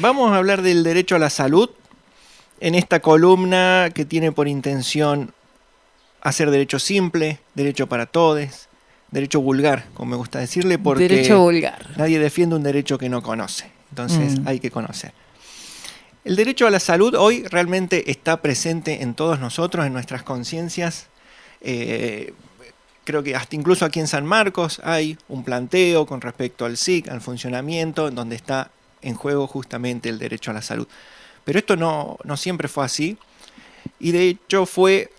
Vamos a hablar del derecho a la salud en esta columna que tiene por intención hacer derecho simple, derecho para todos, derecho vulgar, como me gusta decirle, porque derecho vulgar. Nadie defiende un derecho que no conoce, entonces hay que conocer. El derecho a la salud hoy realmente está presente en todos nosotros, en nuestras conciencias. Creo que hasta incluso aquí en San Marcos hay un planteo con respecto al SIC, al funcionamiento, en donde está en juego justamente el derecho a la salud. Pero esto no siempre fue así, y de hecho fue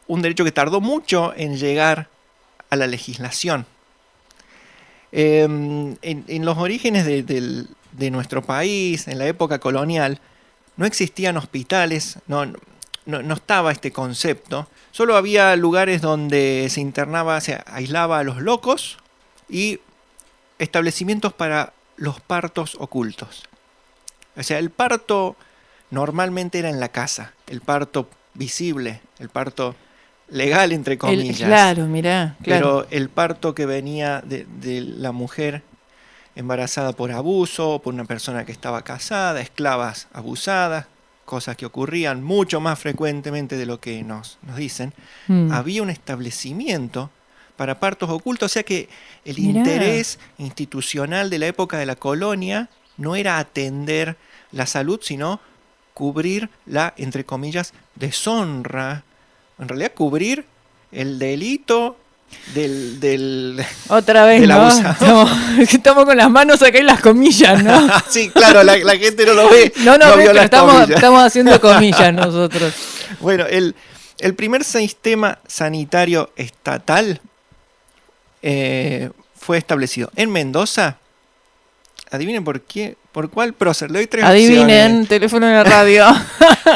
un derecho que tardó mucho en llegar a la legislación. En los orígenes de nuestro país, en la época colonial, no existían hospitales, no estaba este concepto. Solo había lugares donde se internaba, se aislaba a los locos y establecimientos para los partos ocultos. O sea, el parto normalmente era en la casa, el parto visible, el parto legal, entre comillas. Claro, mirá. Pero el parto que venía de la mujer embarazada por abuso, por una persona que estaba casada, esclavas abusadas, cosas que ocurrían mucho más frecuentemente de lo que nos dicen, había un establecimiento para partos ocultos, o sea que el interés institucional de la época de la colonia no era atender la salud, sino cubrir la, entre comillas, deshonra, en realidad cubrir el delito del otra vez, del ¿no? abusador. Estamos con las manos acá en las comillas, ¿no? Sí, claro, la gente no lo ve. No vio ve, las pero estamos haciendo comillas nosotros. Bueno, el primer sistema sanitario estatal fue establecido en Mendoza. Adivinen por qué, por cuál prócer. Le doy tres Adivinen, opciones. teléfono en la radio.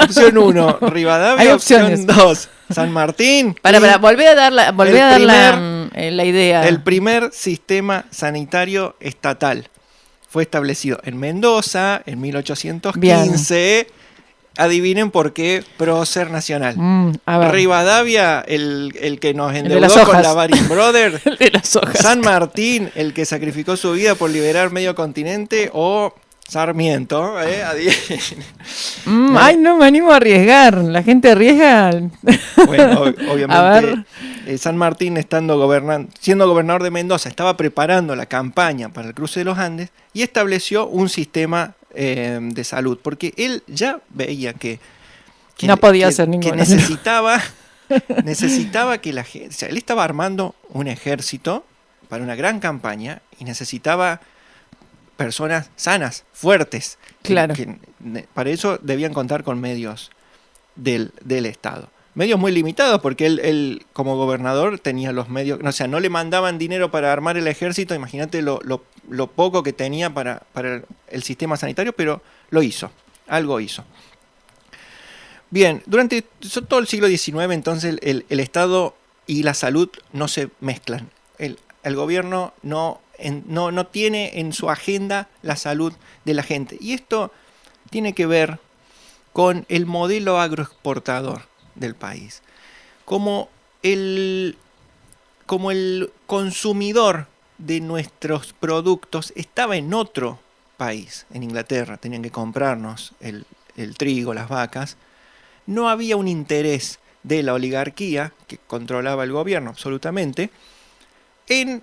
Opción 1, Rivadavia. Hay opción opciones. 2, San Martín. Volvé a dar la idea. El primer sistema sanitario estatal fue establecido en Mendoza en 1815. Bien. Adivinen por qué prócer nacional. Rivadavia, el que nos endeudó con la Baring Brothers. El de las hojas. San Martín, el que sacrificó su vida por liberar medio continente. O Sarmiento. Ay, no me animo a arriesgar. La gente arriesga. Bueno, obviamente San Martín, siendo gobernador de Mendoza, estaba preparando la campaña para el cruce de los Andes y estableció un sistema de salud, porque él ya veía que no podía hacer ninguna. Que necesitaba que la gente, o sea, él estaba armando un ejército para una gran campaña y necesitaba personas sanas, fuertes. Claro. Para eso debían contar con medios del Estado. Medios muy limitados, porque él como gobernador tenía los medios, o sea, no le mandaban dinero para armar el ejército, imagínate lo poco que tenía para el sistema sanitario, pero lo hizo, algo hizo. Bien, durante todo el siglo XIX, entonces, el Estado y la salud no se mezclan. El gobierno no tiene en su agenda la salud de la gente. Y esto tiene que ver con el modelo agroexportador del país. Como el consumidor de nuestros productos estaba en otro país, en Inglaterra, tenían que comprarnos el trigo, las vacas, no había un interés de la oligarquía, que controlaba el gobierno absolutamente, en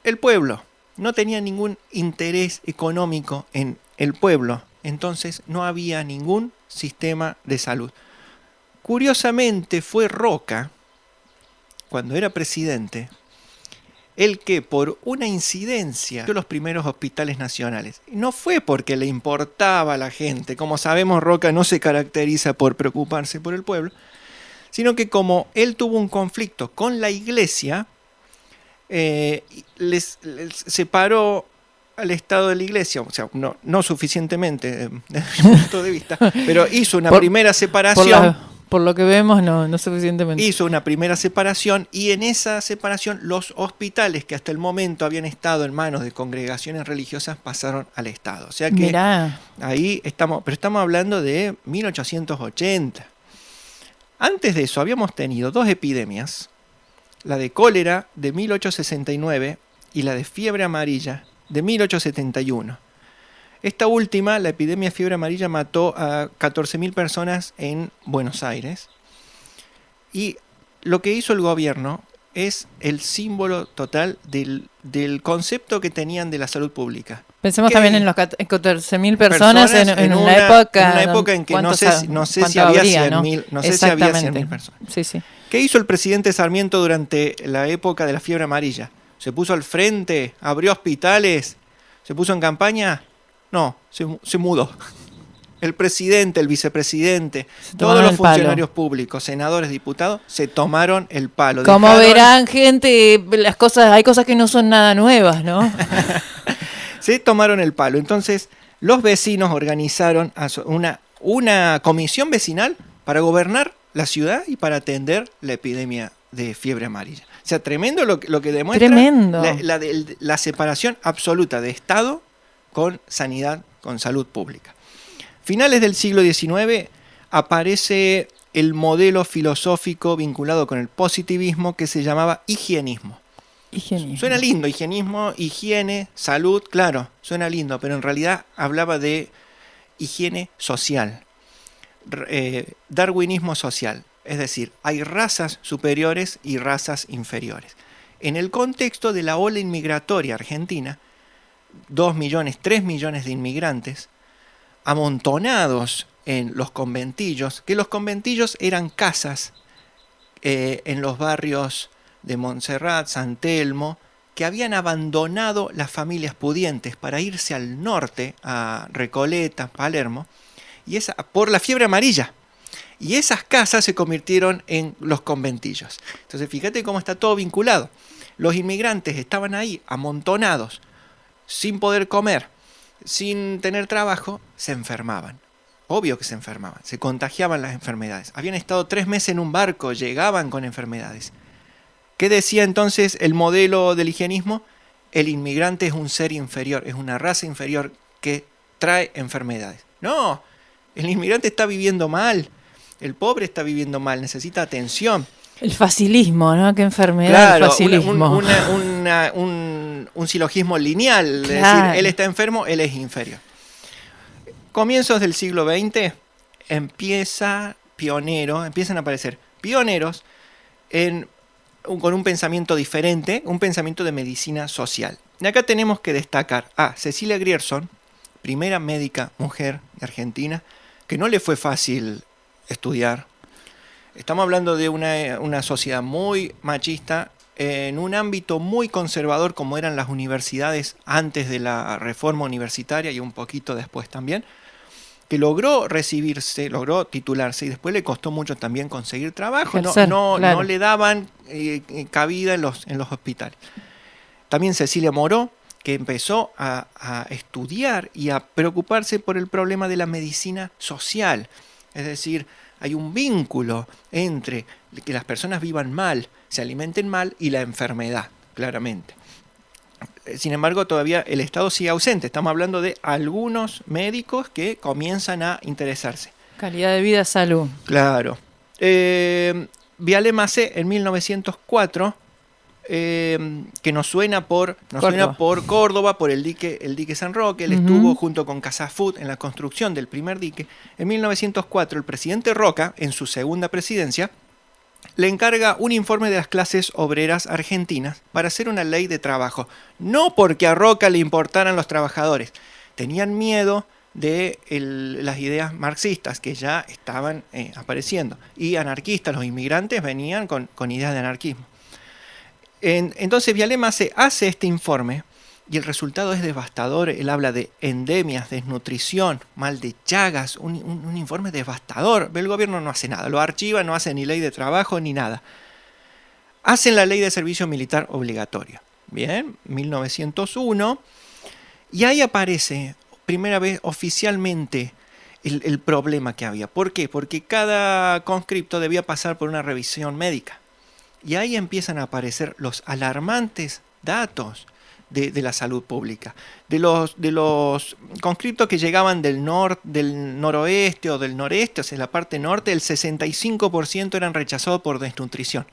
el pueblo. No tenía ningún interés económico en el pueblo, entonces no había ningún sistema de salud. Curiosamente fue Roca, cuando era presidente, el que por una incidencia dio los primeros hospitales nacionales. No fue porque le importaba a la gente, como sabemos Roca no se caracteriza por preocuparse por el pueblo, sino que como él tuvo un conflicto con la iglesia, les separó al Estado de la Iglesia, o sea, no suficientemente desde mi punto de vista, pero hizo una primera separación. Por lo que vemos, no suficientemente. Hizo una primera separación y en esa separación los hospitales que hasta el momento habían estado en manos de congregaciones religiosas pasaron al Estado. O sea que mirá, ahí estamos, pero estamos hablando de 1880. Antes de eso habíamos tenido dos epidemias, la de cólera de 1869 y la de fiebre amarilla de 1871. Esta última, la epidemia de fiebre amarilla, mató a 14.000 personas en Buenos Aires. Y lo que hizo el gobierno es el símbolo total del concepto que tenían de la salud pública. Pensemos también en los 14.000 personas en una época en que no sé si había 100.000, no sé si había 100.000 personas. Sí, sí. ¿Qué hizo el presidente Sarmiento durante la época de la fiebre amarilla? ¿Se puso al frente? ¿Abrió hospitales? ¿Se puso en campaña? No, se mudó. El presidente, el vicepresidente, todos los funcionarios públicos, senadores, diputados, se tomaron el palo. Como verán, gente, hay cosas que no son nada nuevas, ¿no? Se tomaron el palo. Entonces, los vecinos organizaron una comisión vecinal para gobernar la ciudad y para atender la epidemia de fiebre amarilla. O sea, tremendo lo que demuestra la separación absoluta de Estado con sanidad, con salud pública. Finales del siglo XIX aparece el modelo filosófico vinculado con el positivismo que se llamaba higienismo. Suena lindo, higienismo, higiene, salud, claro, suena lindo, pero en realidad hablaba de higiene social, darwinismo social, es decir, hay razas superiores y razas inferiores. En el contexto de la ola inmigratoria argentina, 2 millones, 3 millones de inmigrantes amontonados en los conventillos, que los conventillos eran casas en los barrios de Montserrat, San Telmo, que habían abandonado las familias pudientes para irse al norte, a Recoleta, Palermo, por la fiebre amarilla. Y esas casas se convirtieron en los conventillos. Entonces fíjate cómo está todo vinculado. Los inmigrantes estaban ahí amontonados, sin poder comer, sin tener trabajo, se enfermaban. Obvio que se enfermaban, se contagiaban las enfermedades. Habían estado 3 meses en un barco, llegaban con enfermedades. ¿Qué decía entonces el modelo del higienismo? El inmigrante es un ser inferior, es una raza inferior que trae enfermedades. No, el inmigrante está viviendo mal, el pobre está viviendo mal, necesita atención. El facilismo, ¿no? Qué enfermedad, claro, el facilismo. Un silogismo lineal, claro. Es decir, él está enfermo, él es inferior. Comienzos del siglo XX empiezan a aparecer pioneros con un pensamiento diferente, un pensamiento de medicina social. Y acá tenemos que destacar a Cecilia Grierson, primera médica mujer argentina, que no le fue fácil estudiar. Estamos hablando de una sociedad muy machista, en un ámbito muy conservador como eran las universidades antes de la reforma universitaria y un poquito después también, que logró recibirse, logró titularse y después le costó mucho también conseguir trabajo. No le daban cabida en los hospitales. También Cecilia Moró, que empezó a estudiar y a preocuparse por el problema de la medicina social. Es decir, hay un vínculo entre que las personas vivan mal, se alimenten mal y la enfermedad, claramente. Sin embargo, todavía el Estado sigue ausente. Estamos hablando de algunos médicos que comienzan a interesarse. Calidad de vida, salud. Claro. Viale Macé en 1904, que nos suena por Córdoba, por el dique San Roque. Él estuvo junto con Casafut en la construcción del primer dique. En 1904, el presidente Roca, en su segunda presidencia, le encarga un informe de las clases obreras argentinas para hacer una ley de trabajo. No porque a Roca le importaran los trabajadores. Tenían miedo de las ideas marxistas que ya estaban apareciendo. Y anarquistas, los inmigrantes venían con ideas de anarquismo. Entonces Viale Macé hace este informe y el resultado es devastador. Él habla de endemias, desnutrición, mal de Chagas, un informe devastador. El gobierno no hace nada, lo archiva, no hace ni ley de trabajo ni nada. Hacen la ley de servicio militar obligatorio. Bien, 1901. Y ahí aparece, primera vez oficialmente, el problema que había. ¿Por qué? Porque cada conscripto debía pasar por una revisión médica. Y ahí empiezan a aparecer los alarmantes datos de la salud pública. De los conscriptos que llegaban del noroeste o del noreste, o sea, la parte norte, el 65% eran rechazados por desnutrición.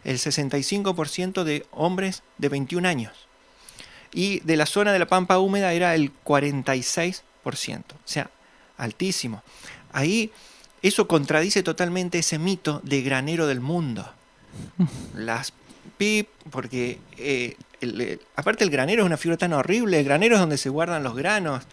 El 65% de hombres de 21 años. Y de la zona de la Pampa Húmeda era el 46%. o sea, altísimo. Ahí eso contradice totalmente ese mito de granero del mundo. Las PIB, porque aparte el granero es una figura tan horrible, el granero es donde se guardan los granos,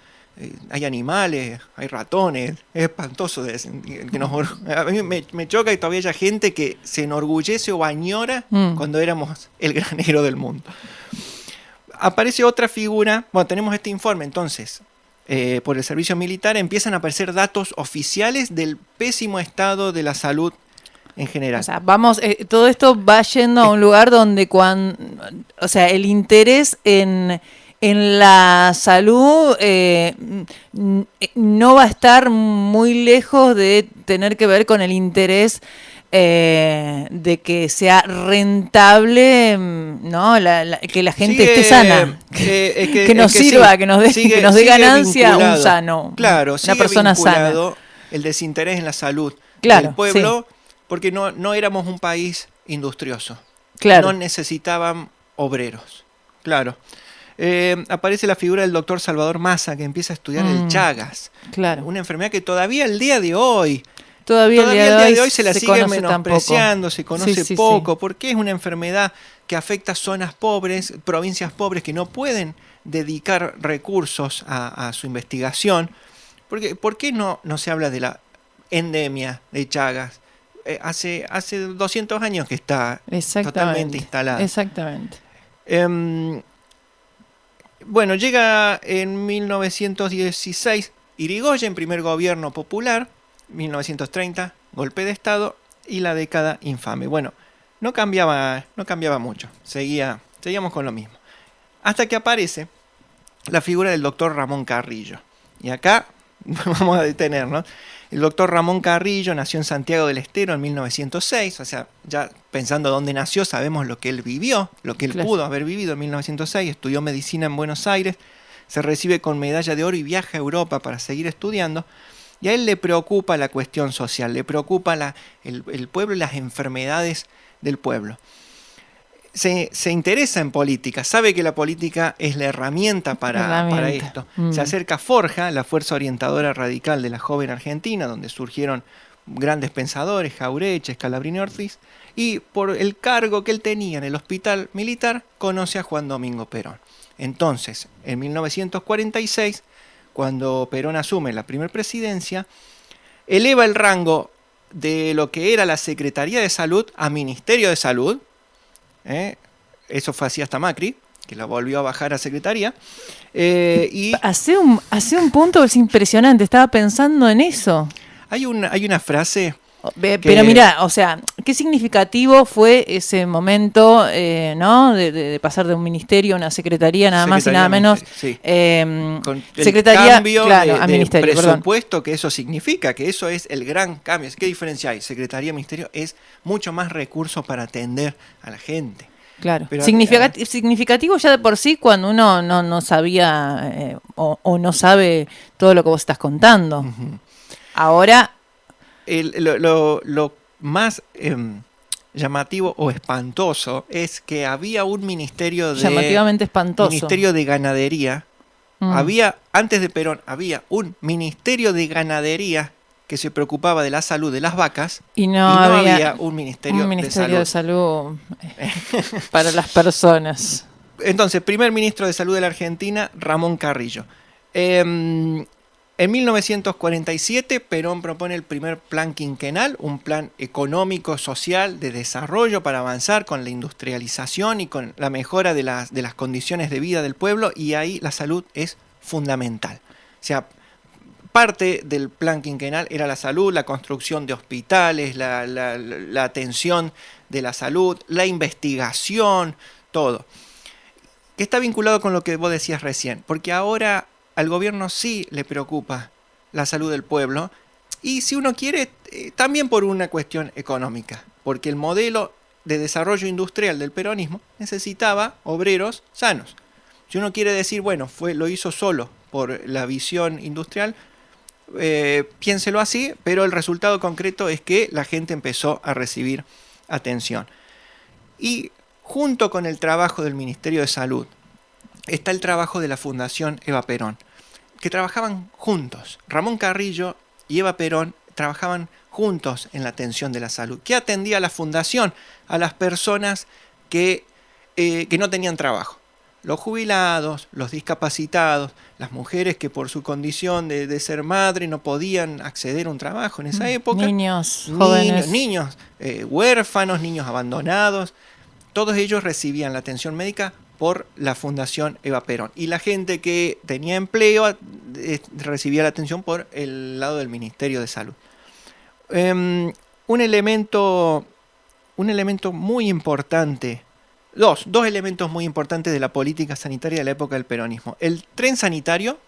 hay animales, hay ratones, es espantoso. A mí me choca que todavía haya gente que se enorgullece o añora cuando éramos el granero del mundo. Aparece otra figura, bueno, tenemos este informe entonces, por el servicio militar, empiezan a aparecer datos oficiales del pésimo estado de la salud en general. O sea, todo esto va yendo a un lugar donde o sea, el interés en la salud no va a estar muy lejos de tener que ver con el interés de que sea rentable, ¿no? Que la gente esté sana, que nos sirva, sí, que nos dé ganancia vinculado, un sano, claro, una persona sana. El desinterés en la salud del pueblo, sí. Porque no éramos un país industrioso, claro. No necesitaban obreros, claro. Aparece la figura del doctor Salvador Massa, que empieza a estudiar el Chagas, claro. Una enfermedad que todavía el día de hoy el día de hoy se la sigue menospreciando, se conoce poco, porque es una enfermedad que afecta zonas pobres, provincias pobres que no pueden dedicar recursos a su investigación. ¿Por qué no se habla de la endemia de Chagas? Hace 200 años que está totalmente instalada. Exactamente. Bueno, llega en 1916 Irigoyen, primer gobierno popular, 1930, golpe de Estado y la década infame. Bueno, no cambiaba mucho, seguíamos con lo mismo. Hasta que aparece la figura del doctor Ramón Carrillo. Y acá vamos a detenernos. El doctor Ramón Carrillo nació en Santiago del Estero en 1906, o sea, ya pensando dónde nació sabemos lo que él vivió, lo que él pudo haber vivido en 1906, estudió medicina en Buenos Aires, se recibe con medalla de oro y viaja a Europa para seguir estudiando, y a él le preocupa la cuestión social, le preocupa el pueblo y las enfermedades del pueblo. Se interesa en política, sabe que la política es la herramienta para esto. Se acerca a Forja, la fuerza orientadora radical de la joven Argentina, donde surgieron grandes pensadores, Jauretche, Scalabrini Ortiz, y por el cargo que él tenía en el hospital militar, conoce a Juan Domingo Perón. Entonces, en 1946, cuando Perón asume la primera presidencia, eleva el rango de lo que era la Secretaría de Salud a Ministerio de Salud. Eso fue así hasta Macri, que la volvió a bajar a Secretaría. Y hace un punto es impresionante, estaba pensando en eso. Hay una frase... Pero mira, o sea, qué significativo fue ese momento, ¿no? De pasar de un ministerio a una secretaría, nada más y nada menos. Sí. Con secretaría, el cambio a ministerio, presupuesto, que eso significa, que eso es el gran cambio. ¿Qué diferencia hay? Secretaría, ministerio, es mucho más recursos para atender a la gente. Claro, pero, significativo ya de por sí cuando uno no sabía o no sabe todo lo que vos estás contando. Uh-huh. Ahora... Lo más llamativo o espantoso es que había un llamativamente espantoso. Ministerio de Ganadería. Antes de Perón, había un Ministerio de Ganadería que se preocupaba de la salud de las vacas y no había un Ministerio de Salud para las personas. Entonces, primer ministro de Salud de la Argentina, Ramón Carrillo. En 1947, Perón propone el primer plan quinquenal, un plan económico, social, de desarrollo para avanzar con la industrialización y con la mejora de las condiciones de vida del pueblo, y ahí la salud es fundamental. O sea, parte del plan quinquenal era la salud, la construcción de hospitales, la atención de la salud, la investigación, todo. Que está vinculado con lo que vos decías recién, porque ahora al gobierno sí le preocupa la salud del pueblo, y si uno quiere, también por una cuestión económica, porque el modelo de desarrollo industrial del peronismo necesitaba obreros sanos. Si uno quiere decir, bueno, lo hizo solo por la visión industrial, piénselo así, pero el resultado concreto es que la gente empezó a recibir atención. Y junto con el trabajo del Ministerio de Salud, está el trabajo de la Fundación Eva Perón. que trabajaban juntos. Ramón Carrillo y Eva Perón trabajaban juntos en la atención de la salud. ¿Qué atendía la fundación? A las personas que no tenían trabajo. Los jubilados, los discapacitados, las mujeres que por su condición de ser madre no podían acceder a un trabajo en esa época. Niños, jóvenes. Niños huérfanos, niños abandonados. Todos ellos recibían la atención médica por la Fundación Eva Perón. Y la gente que tenía empleo recibía la atención por el lado del Ministerio de Salud. Un elemento muy importante, dos elementos muy importantes de la política sanitaria de la época del peronismo. El tren sanitario,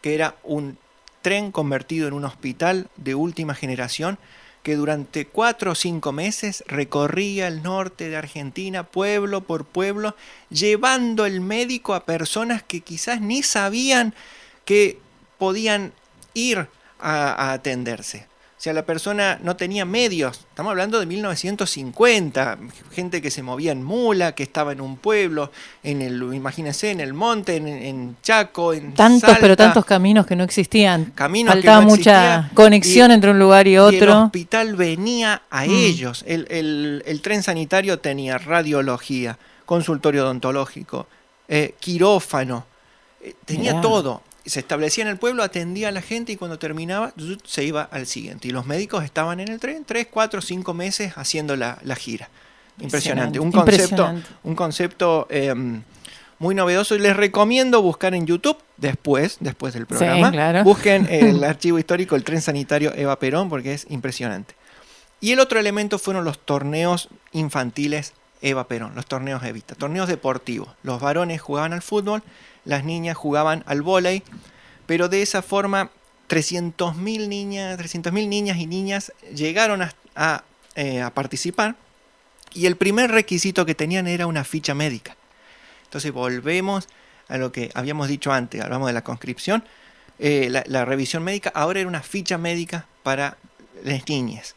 que era un tren convertido en un hospital de última generación, que durante 4 o 5 meses recorría el norte de Argentina, pueblo por pueblo, llevando el médico a personas que quizás ni sabían que podían ir a atenderse. O sea, la persona no tenía medios. Estamos hablando de 1950, gente que se movía en mula, que estaba en un pueblo, imagínense, en el monte, en Chaco, en Salta. Pero tantos caminos que no existían. Faltaba que no mucha conexión entre un lugar y otro. Y el hospital venía a ellos. El tren sanitario tenía radiología, consultorio odontológico, quirófano, tenía todo. Se establecía en el pueblo, atendía a la gente y cuando terminaba se iba al siguiente. Y los médicos estaban en el tren 3, 4, 5 meses haciendo la gira. Impresionante. Un concepto muy novedoso. Y les recomiendo buscar en YouTube, después del programa, claro. Busquen el archivo histórico, el tren sanitario Eva Perón, porque es impresionante. Y el otro elemento fueron los torneos infantiles Eva Perón, los torneos Evita, torneos deportivos. Los varones jugaban al fútbol, las niñas jugaban al vóley, pero de esa forma 300.000 niñas y niñas llegaron a participar, y el primer requisito que tenían era una ficha médica. Entonces volvemos a lo que habíamos dicho antes, hablamos de la conscripción, la revisión médica, ahora era una ficha médica para las niñas.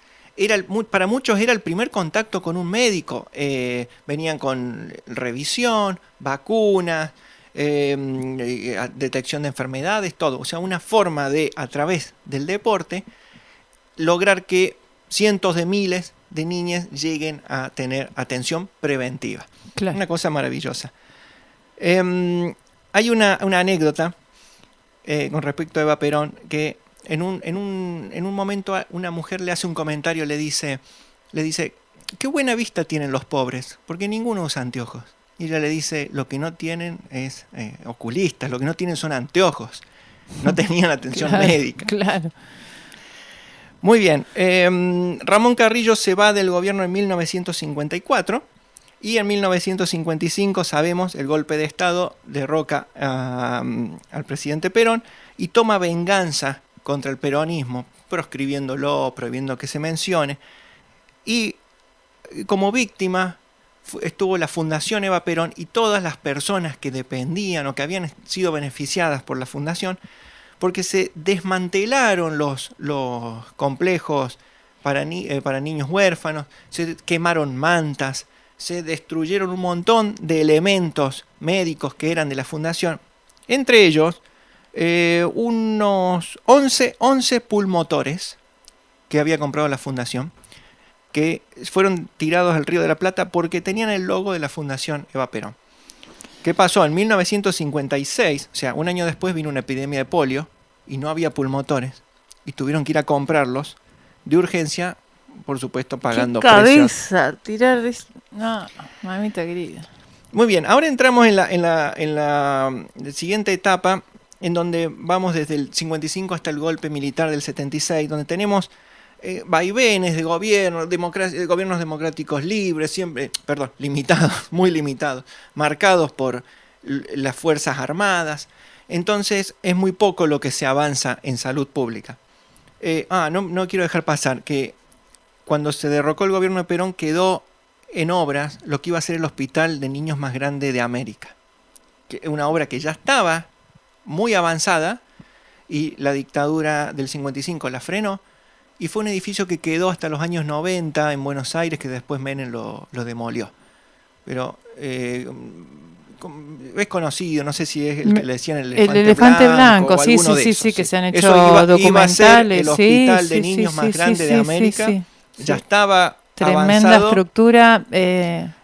Para muchos era el primer contacto con un médico. Venían con revisión, vacunas, detección de enfermedades, todo. O sea, una forma de, a través del deporte, lograr que cientos de miles de niñas lleguen a tener atención preventiva. Claro. Una cosa maravillosa. Hay una anécdota con respecto a Eva Perón, que en un momento una mujer le hace un comentario, le dice, qué buena vista tienen los pobres, porque ninguno usa anteojos. Y ella le dice, lo que no tienen es oculistas, lo que no tienen son anteojos. No tenían atención médica. Claro. Muy bien. Ramón Carrillo se va del gobierno en 1954 y en 1955, sabemos, el golpe de Estado derroca al presidente Perón y toma venganza contra el peronismo, proscribiéndolo, prohibiendo que se mencione. Y como víctima estuvo la Fundación Eva Perón y todas las personas que dependían o que habían sido beneficiadas por la fundación, porque se desmantelaron los complejos para niños huérfanos, se quemaron mantas, se destruyeron un montón de elementos médicos que eran de la fundación, entre ellos unos 11 pulmotores que había comprado la fundación, que fueron tirados al Río de la Plata porque tenían el logo de la Fundación Eva Perón. ¿Qué pasó? En 1956, o sea, un año después, vino una epidemia de polio y no había pulmotores y tuvieron que ir a comprarlos de urgencia, por supuesto pagando precios. Tirar de... No, mamita querida. Muy bien, ahora entramos en la siguiente etapa, en donde vamos desde el 55 hasta el golpe militar del 76, donde tenemos vaivenes de gobiernos democráticos libres, limitados, muy limitados, marcados por las Fuerzas Armadas. Entonces es muy poco lo que se avanza en salud pública. No quiero dejar pasar que cuando se derrocó el gobierno de Perón quedó en obras lo que iba a ser el hospital de niños más grande de América. Una obra que ya estaba muy avanzada y la dictadura del 55 la frenó. Y fue un edificio que quedó hasta los años 90 en Buenos Aires, que después Menem lo demolió. Pero es conocido, no sé si es el que le decían el elefante blanco, o sí, alguno de sí, esos, sí, que se han hecho Eso iba a ser documentales. el hospital de niños más grande de América. Ya estaba tremenda avanzado, estructura.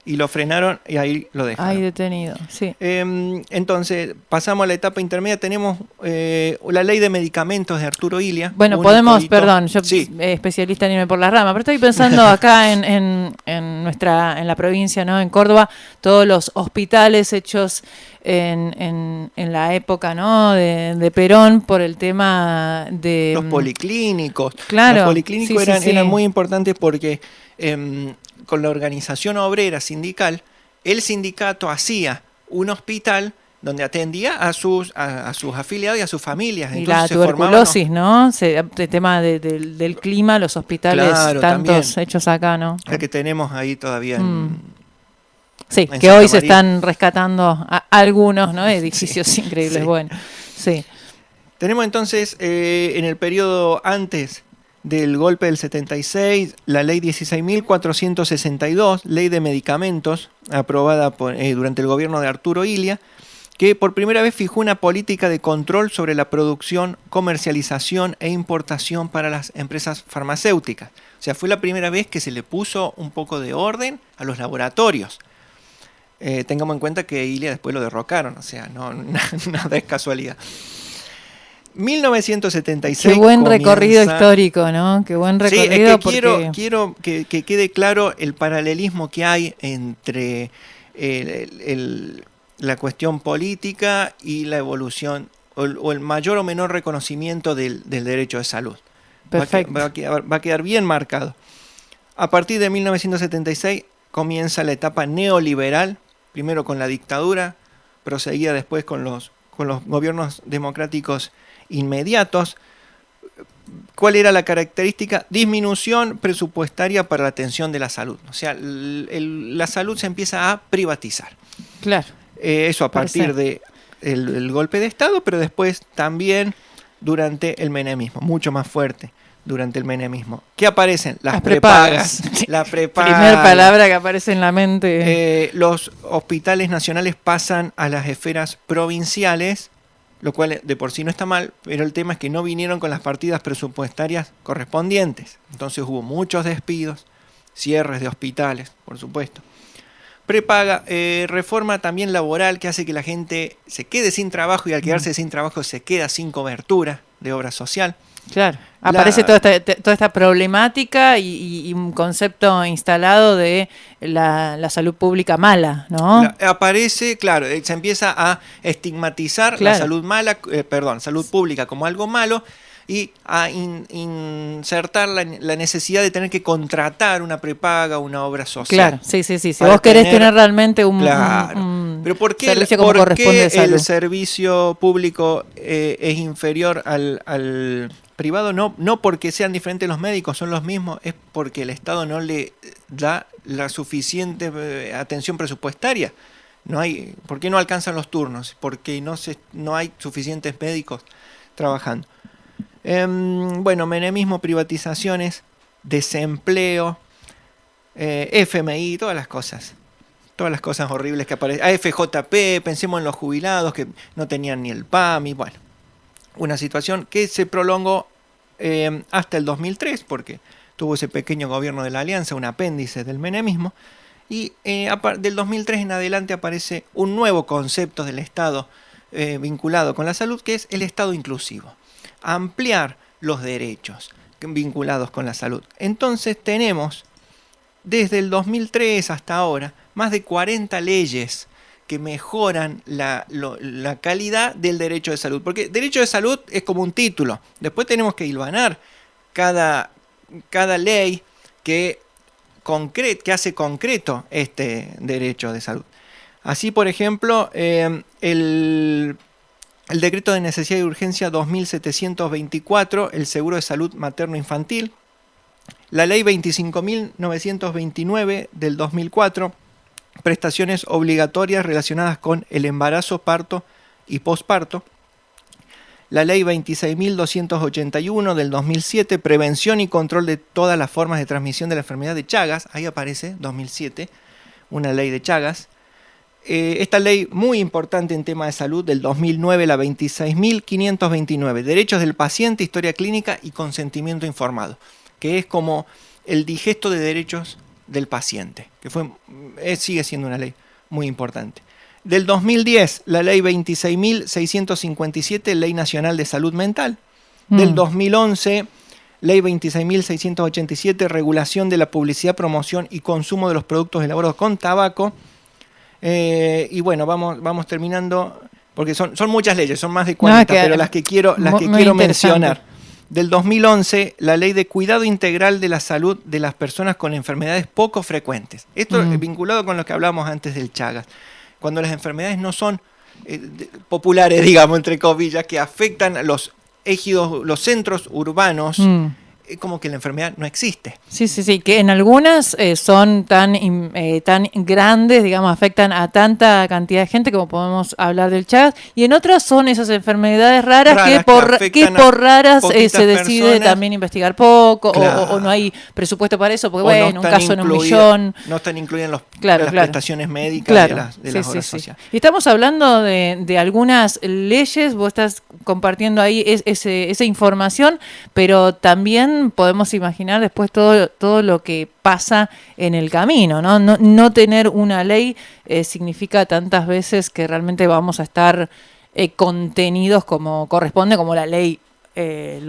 Y lo frenaron y ahí lo dejaron. Ahí detenido, sí. Entonces, pasamos a la etapa intermedia. Tenemos la ley de medicamentos de Arturo Illia. Bueno, podemos, perdón, yo especialista en irme por las ramas, pero estoy pensando acá en la provincia, ¿no? En Córdoba, todos los hospitales hechos en la época, ¿no? de Perón, por el tema de los policlínicos. Claro, los policlínicos eran muy importantes porque con la organización obrera sindical, el sindicato hacía un hospital donde atendía a sus afiliados y a sus familias. Y entonces la tuberculosis, ¿no? El tema del clima, los hospitales, claro, tantos también, hechos acá, ¿no? El que tenemos ahí todavía sí, que hoy se están rescatando algunos, ¿no? Edificios increíbles, bueno. Sí. Tenemos entonces, en el periodo antes del golpe del 76, la ley 16.462, ley de medicamentos, aprobada durante el gobierno de Arturo Illia, que por primera vez fijó una política de control sobre la producción, comercialización e importación para las empresas farmacéuticas. O sea, fue la primera vez que se le puso un poco de orden a los laboratorios. Tengamos en cuenta que Illia después lo derrocaron, o sea, nada es casualidad. 1976. Qué buen recorrido histórico, ¿no? Qué buen recorrido. Sí, es que quiero que quede claro el paralelismo que hay entre la cuestión política y la evolución o el mayor o menor reconocimiento del derecho de salud. Perfecto. Va a quedar bien marcado. A partir de 1976 comienza la etapa neoliberal, primero con la dictadura, proseguida después con los gobiernos democráticos inmediatos. ¿Cuál era la característica? Disminución presupuestaria para la atención de la salud. O sea, la salud se empieza a privatizar. Claro. Eso a partir del golpe de Estado, pero después también durante el menemismo, mucho más fuerte durante el menemismo. ¿Qué aparecen? Las prepagas. Las prepagas. Primera palabra que aparece en la mente. Los hospitales nacionales pasan a las esferas provinciales, lo cual de por sí no está mal, pero el tema es que no vinieron con las partidas presupuestarias correspondientes. Entonces hubo muchos despidos, cierres de hospitales, por supuesto. Prepaga, reforma también laboral que hace que la gente se quede sin trabajo y al quedarse sin trabajo se queda sin cobertura de obra social. Claro, aparece toda esta problemática y un concepto instalado de la salud pública mala, ¿no? Aparece, claro, se empieza a estigmatizar la salud salud pública como algo malo y a insertar la necesidad de tener que contratar una prepaga, una obra social. Claro, sí. Si vos querés tener realmente pero ¿por qué corresponde el servicio público es inferior al privado? No porque sean diferentes los médicos, son los mismos, es porque el Estado no le da la suficiente atención presupuestaria. ¿Por qué no alcanzan los turnos? Porque no hay suficientes médicos trabajando. Menemismo, privatizaciones, desempleo, FMI, todas las cosas horribles que aparecen. AFJP, pensemos en los jubilados que no tenían ni el PAMI, bueno, una situación que se prolongó hasta el 2003 porque tuvo ese pequeño gobierno de la Alianza, un apéndice del menemismo, y del 2003 en adelante aparece un nuevo concepto del Estado vinculado con la salud, que es el Estado inclusivo. Ampliar los derechos vinculados con la salud. Entonces tenemos desde el 2003 hasta ahora más de 40 leyes que mejoran la calidad del derecho de salud. Porque derecho de salud es como un título. Después tenemos que hilvanar cada ley que hace concreto este derecho de salud. Así, por ejemplo, el decreto de necesidad y urgencia 2724, el seguro de salud materno-infantil, la ley 25.929 del 2004, prestaciones obligatorias relacionadas con el embarazo, parto y posparto, la ley 26.281 del 2007, prevención y control de todas las formas de transmisión de la enfermedad de Chagas, ahí aparece 2007, una ley de Chagas, esta ley muy importante en tema de salud del 2009, la 26.529, Derechos del Paciente, Historia Clínica y Consentimiento Informado, que es como el digesto de derechos del paciente, que sigue siendo una ley muy importante. Del 2010, la ley 26.657, Ley Nacional de Salud Mental. Del 2011, ley 26.687, Regulación de la publicidad, promoción y consumo de los productos elaborados con tabaco. Y bueno, vamos terminando, porque son muchas leyes, son más de 40, pero las que quiero mencionar. Del 2011, la ley de cuidado integral de la salud de las personas con enfermedades poco frecuentes. Esto es vinculado con lo que hablábamos antes del Chagas. Cuando las enfermedades no son populares, digamos, entre comillas, que afectan a los ejidos, los centros urbanos, como que la enfermedad no existe. Sí, que en algunas son tan grandes, digamos, afectan a tanta cantidad de gente, como podemos hablar del Chagas, y en otras son esas enfermedades raras que por raras se decide personas, también investigar poco, claro, o no hay presupuesto para eso, porque bueno, un caso en un millón. No están incluidas las prestaciones médicas de las obras sociales. Y estamos hablando de algunas leyes, vos estás compartiendo ahí esa información, pero también podemos imaginar después todo lo que pasa en el camino, ¿no? No tener una ley significa tantas veces que realmente vamos a estar contenidos como corresponde, como la ley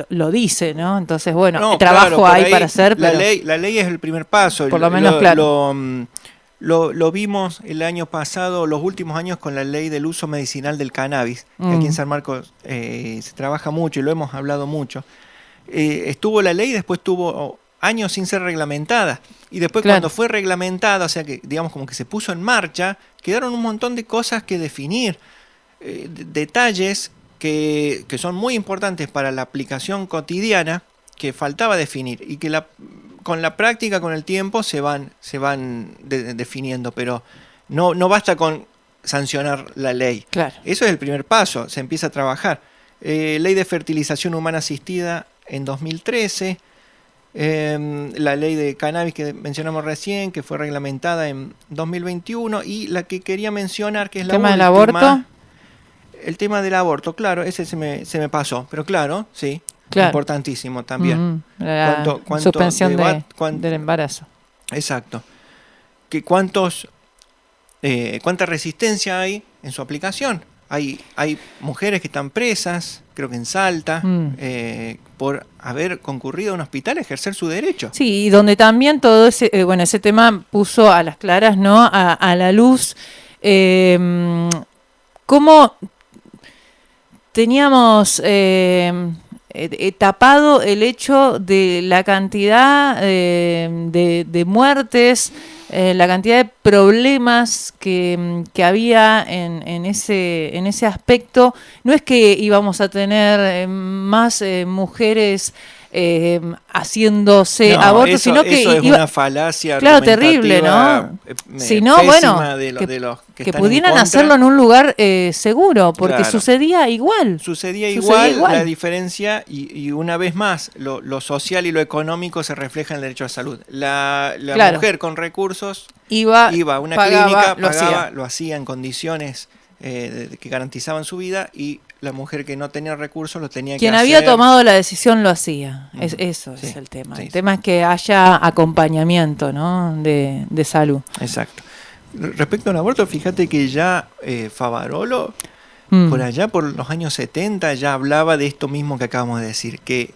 lo dice, ¿no? Entonces, bueno, trabajo hay para hacer. Pero la ley es el primer paso. Por lo menos, claro. Lo vimos el año pasado, los últimos años, con la ley del uso medicinal del cannabis, que aquí en San Marcos se trabaja mucho y lo hemos hablado mucho. Estuvo la ley, después tuvo años sin ser reglamentada, y después cuando fue reglamentada, o sea que digamos como que se puso en marcha, quedaron un montón de cosas que definir, detalles que son muy importantes para la aplicación cotidiana, que faltaba definir y que con la práctica, con el tiempo se van definiendo, pero no basta con sancionar la ley. Claro. Eso es el primer paso, se empieza a trabajar. Ley de fertilización humana asistida en 2013, la ley de cannabis que mencionamos recién, que fue reglamentada en 2021, y la que quería mencionar, que es la ¿tema del aborto? El tema del aborto, claro, ese se me pasó, pero claro, sí, claro, importantísimo también. La suspensión del embarazo. Exacto. ¿Cuánta resistencia hay en su aplicación? Hay mujeres que están presas, creo que en Salta, por haber concurrido a un hospital a ejercer su derecho. Sí, y donde también todo ese tema puso a las claras, ¿no? A la luz cómo teníamos tapado el hecho de la cantidad de muertes, la cantidad de problemas que había en ese aspecto. No es que íbamos a tener más mujeres haciéndose abortos, sino que eso es una falacia, claro, terrible, ¿no? Sino, bueno, de los que pudieran hacerlo en un lugar seguro, porque claro, sucedía igual. Sucedía igual. La diferencia, y una vez más, lo social y lo económico se refleja en el derecho a salud. La claro, mujer con recursos iba a una clínica, pagaba, lo hacía en condiciones que garantizaban su vida, y la mujer que no tenía recursos lo tenía que hacer. Quien había tomado la decisión lo hacía. Eso es el tema. El tema es que haya acompañamiento, ¿no? de salud. Exacto. Respecto al aborto, fíjate que ya Favarolo, por allá por los años 70, ya hablaba de esto mismo que acabamos de decir, que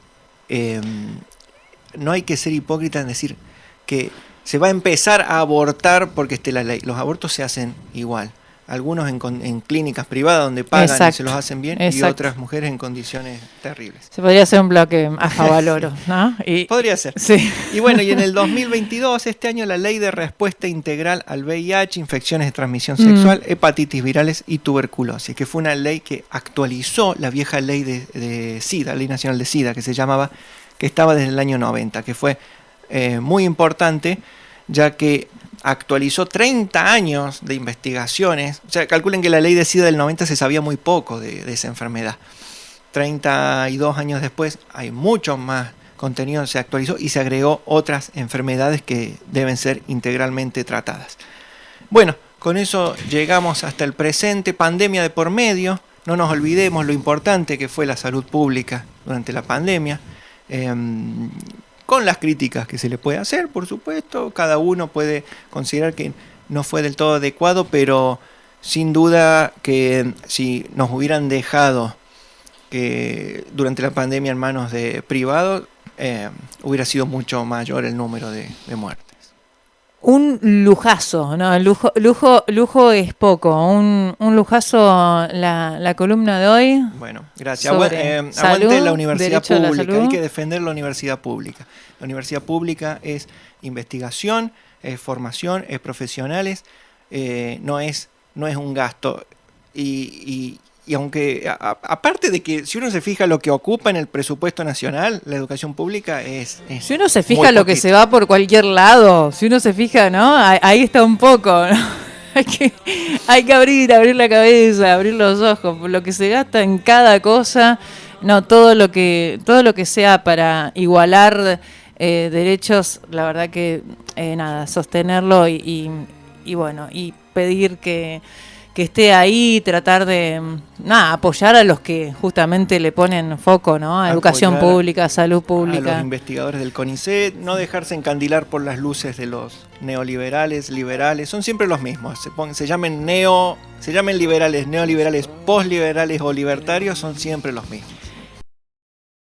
no hay que ser hipócrita en decir que se va a empezar a abortar porque esté la ley. Los abortos se hacen igual. Algunos en clínicas privadas donde pagan, exacto, y se los hacen bien, exacto, y otras mujeres en condiciones terribles. Se podría hacer un bloque a Favaloro, ¿no? Podría ser. Sí. Y bueno, y en el 2022, este año, la ley de respuesta integral al VIH, infecciones de transmisión sexual, hepatitis virales y tuberculosis, que fue una ley que actualizó la vieja ley de SIDA, Ley Nacional de SIDA, que se llamaba, que estaba desde el año 90, que fue muy importante, ya que actualizó 30 años de investigaciones. O sea, calculen que la ley de SIDA del 90 se sabía muy poco de esa enfermedad. 32 años después hay mucho más contenido, se actualizó y se agregó otras enfermedades que deben ser integralmente tratadas. Bueno, Con eso llegamos hasta el presente, pandemia de por medio. No nos olvidemos lo importante que fue la salud pública durante la pandemia. Con las críticas que se le puede hacer, por supuesto. Cada uno puede considerar que no fue del todo adecuado, pero sin duda que si nos hubieran dejado que durante la pandemia en manos de privados, hubiera sido mucho mayor el número de muertes. Un lujazo, ¿no? Lujo es poco. Un lujazo la columna de hoy. Bueno, gracias. Aguante la universidad pública. Hay que defender la universidad pública. La universidad pública es investigación, es formación, es profesionales, no es un gasto. Y aunque, aparte de que si uno se fija lo que ocupa en el presupuesto nacional, la educación pública es si uno se fija lo que se va por cualquier lado, si uno se fija, ¿no? Ahí está un poco, ¿no? Hay que abrir la cabeza, abrir los ojos, por lo que se gasta en cada cosa, no, todo lo que sea para igualar derechos, la verdad que sostenerlo y bueno, y pedir que esté ahí, tratar de apoyar a los que justamente le ponen foco, ¿no? A educación pública, salud pública. A los investigadores del CONICET, no dejarse encandilar por las luces de los neoliberales, liberales, son siempre los mismos. Se llamen liberales, neoliberales, posliberales o libertarios, son siempre los mismos.